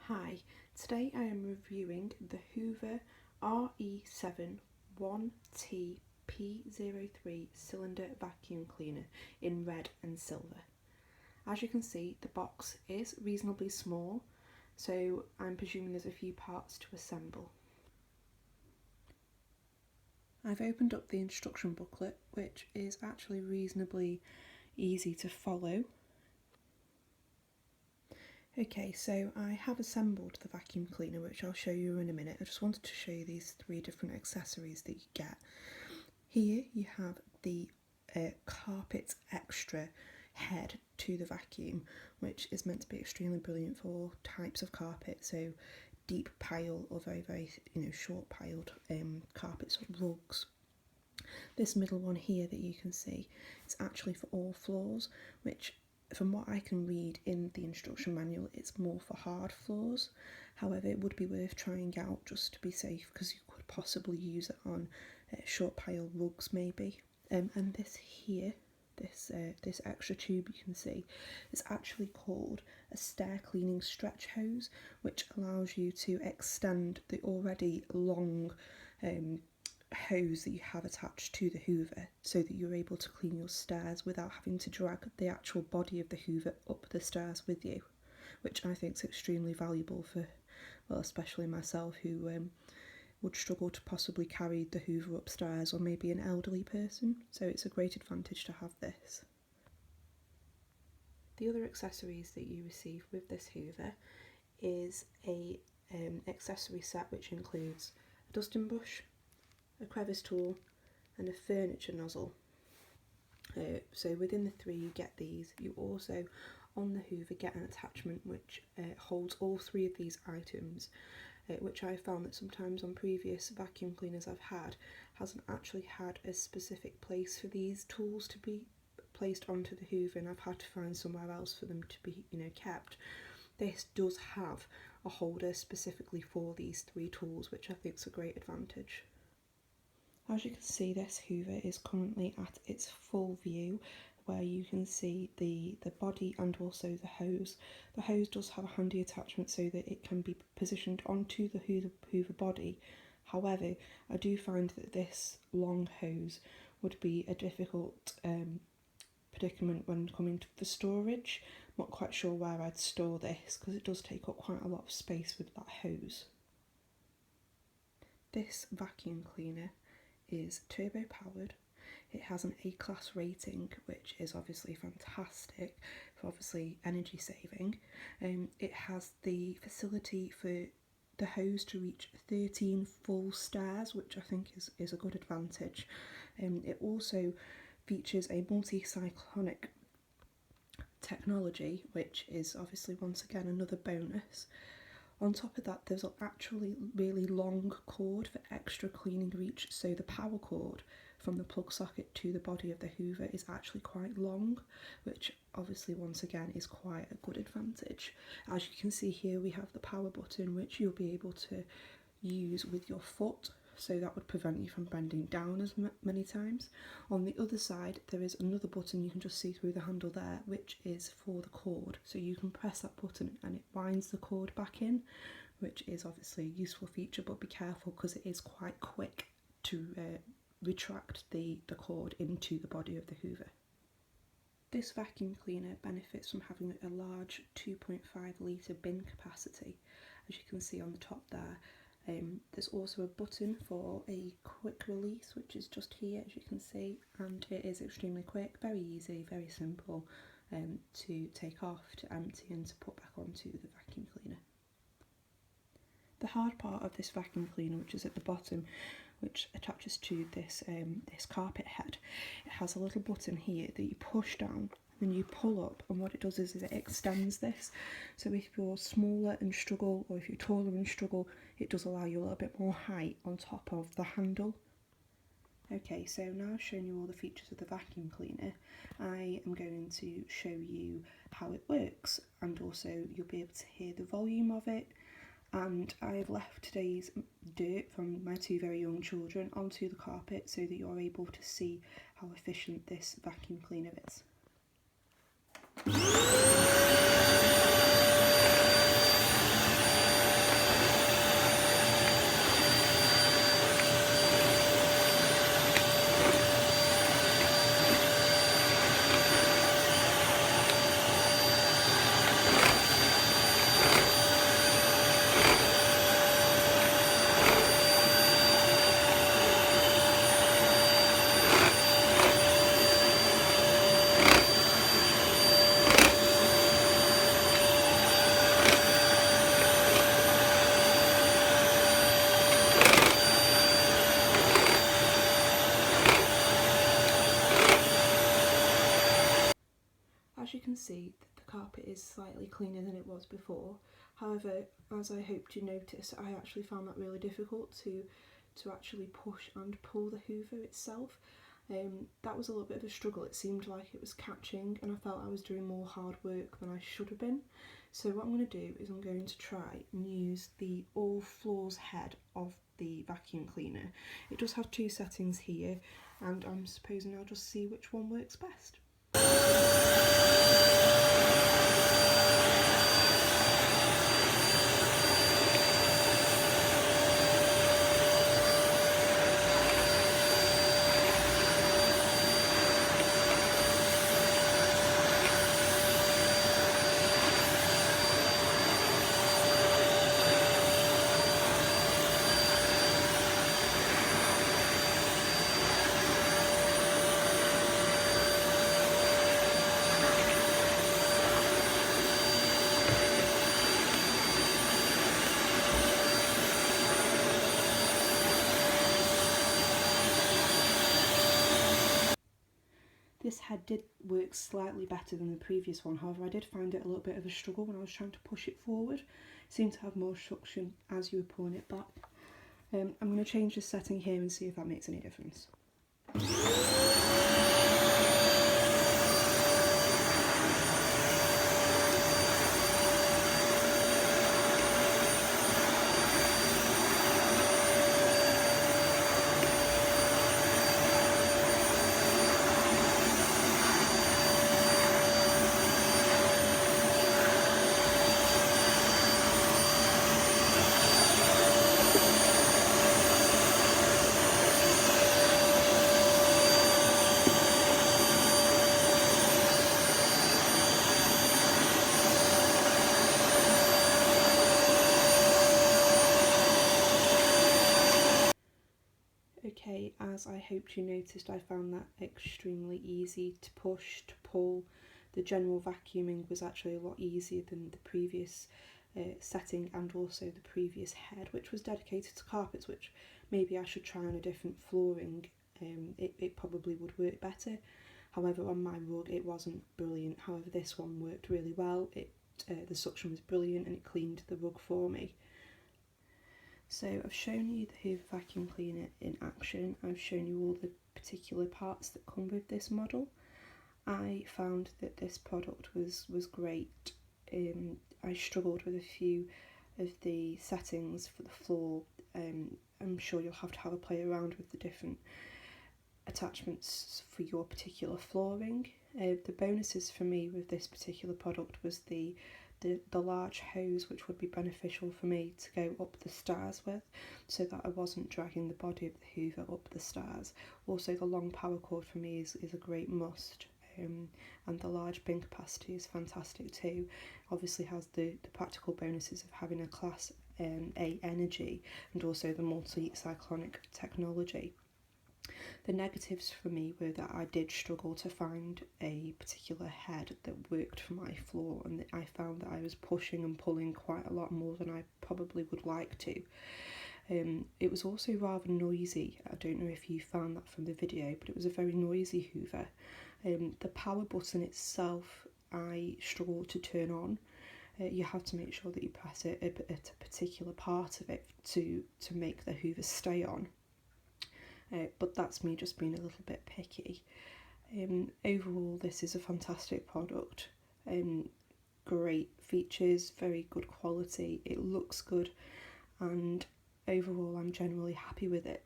Hi, today I am reviewing the Hoover RE71TP03 cylinder vacuum cleaner in red and silver. As you can see, the box is reasonably small, so I'm presuming there's a few parts to assemble. I've opened up the instruction booklet, which is actually reasonably easy to follow. Okay, so I have assembled the vacuum cleaner, which I'll show you in a minute. I just wanted to show you these three different accessories that you get. Here you have the carpet extra head to the vacuum, which is meant to be extremely brilliant for all types of carpet, so deep pile or very short piled carpets or rugs. This middle one here that you can see is actually for all floors, which from what I can read in the instruction manual, it's more for hard floors. However, it would be worth trying out just to be safe, because you could possibly use it on short pile rugs maybe. And this here, this extra tube you can see, is actually called a stair cleaning stretch hose, which allows you to extend the already long hose that you have attached to the Hoover, so that you're able to clean your stairs without having to drag the actual body of the Hoover up the stairs with you, which I think is extremely valuable for, well, especially myself, who would struggle to possibly carry the Hoover upstairs, or maybe an elderly person, so it's a great advantage to have this. The other accessories that you receive with this Hoover is a accessory set which includes a dusting brush, a crevice tool and a furniture nozzle. So within the three you get these. You also on the Hoover get an attachment which holds all three of these items, which I found that sometimes on previous vacuum cleaners I've had hasn't actually had a specific place for these tools to be placed onto the Hoover, and I've had to find somewhere else for them to be kept. This does have a holder specifically for these three tools, which I think is a great advantage. As you can see, this Hoover is currently at its full view, where you can see the body and also the hose. The hose does have a handy attachment so that it can be positioned onto the Hoover body. However, I do find that this long hose would be a difficult predicament when coming to the storage. I'm not quite sure where I'd store this, because it does take up quite a lot of space with that hose. This vacuum cleaner is turbo powered. It has an A-class rating, which is obviously fantastic for obviously energy saving. It has the facility for the hose to reach 13 full stairs, which I think is a good advantage. It also features a multi-cyclonic technology, which is obviously once again another bonus. On top of that, there's an actually really long cord for extra cleaning reach, so the power cord from the plug socket to the body of the Hoover is actually quite long, which obviously once again is quite a good advantage. As you can see here, we have the power button, which you'll be able to use with your foot, so that would prevent you from bending down as many times. On the other side, there is another button you can just see through the handle there, which is for the cord. So you can press that button and it winds the cord back in, which is obviously a useful feature, but be careful because it is quite quick to retract the cord into the body of the Hoover. This vacuum cleaner benefits from having a large 2.5 litre bin capacity, as you can see on the top there. There's also a button for a quick release, which is just here, as you can see, and it is extremely quick, very easy, very simple to take off, to empty and to put back onto the vacuum cleaner. The hard part of this vacuum cleaner, which is at the bottom, which attaches to this carpet head, it has a little button here that you push down and you pull up, and what it does is it extends this. So if you're smaller and struggle, or if you're taller and struggle, it does allow you a little bit more height on top of the handle. Okay, so now I've shown you all the features of the vacuum cleaner, I am going to show you how it works, and also you'll be able to hear the volume of it. And I have left today's dirt from my two very young children onto the carpet so that you're able to see how efficient this vacuum cleaner is. can see that the carpet is slightly cleaner than it was before. However, as I hoped you noticed, I actually found that really difficult to actually push and pull the Hoover itself. That was a little bit of a struggle. It seemed like it was catching and I felt I was doing more hard work than I should have been. So what I'm going to do is I'm going to try and use the all floors head of the vacuum cleaner. It does have two settings here, and I'm supposing I'll just see which one works best. This head did work slightly better than the previous one, however I did find it a little bit of a struggle when I was trying to push it forward. It seemed to have more suction as you were pulling it back. I'm going to change the setting here and see if that makes any difference. Okay, as I hoped you noticed, I found that extremely easy to push, to pull. The general vacuuming was actually a lot easier than the previous setting and also the previous head, which was dedicated to carpets, which maybe I should try on a different flooring. It probably would work better. However, on my rug it wasn't brilliant. However, this one worked really well. The suction was brilliant and it cleaned the rug for me. So I've shown you the Hoover vacuum cleaner in action. I've shown you all the particular parts that come with this model. I found that this product was great. I struggled with a few of the settings for the floor. I'm sure you'll have to have a play around with the different attachments for your particular flooring. The bonuses for me with this particular product was the large hose, which would be beneficial for me to go up the stairs with, so that I wasn't dragging the body of the Hoover up the stairs. Also, the long power cord for me is a great must, and the large bin capacity is fantastic too. Obviously has the practical bonuses of having a Class A energy and also the multi-cyclonic technology. The negatives for me were that I did struggle to find a particular head that worked for my floor, and that I found that I was pushing and pulling quite a lot more than I probably would like to. It was also rather noisy. I don't know if you found that from the video, but it was a very noisy Hoover. The power button itself I struggled to turn on. You have to make sure that you press it at a particular part of it to make the Hoover stay on. But that's me just being a little bit picky. Overall, this is a fantastic product. Great features, very good quality, it looks good, and overall I'm generally happy with it.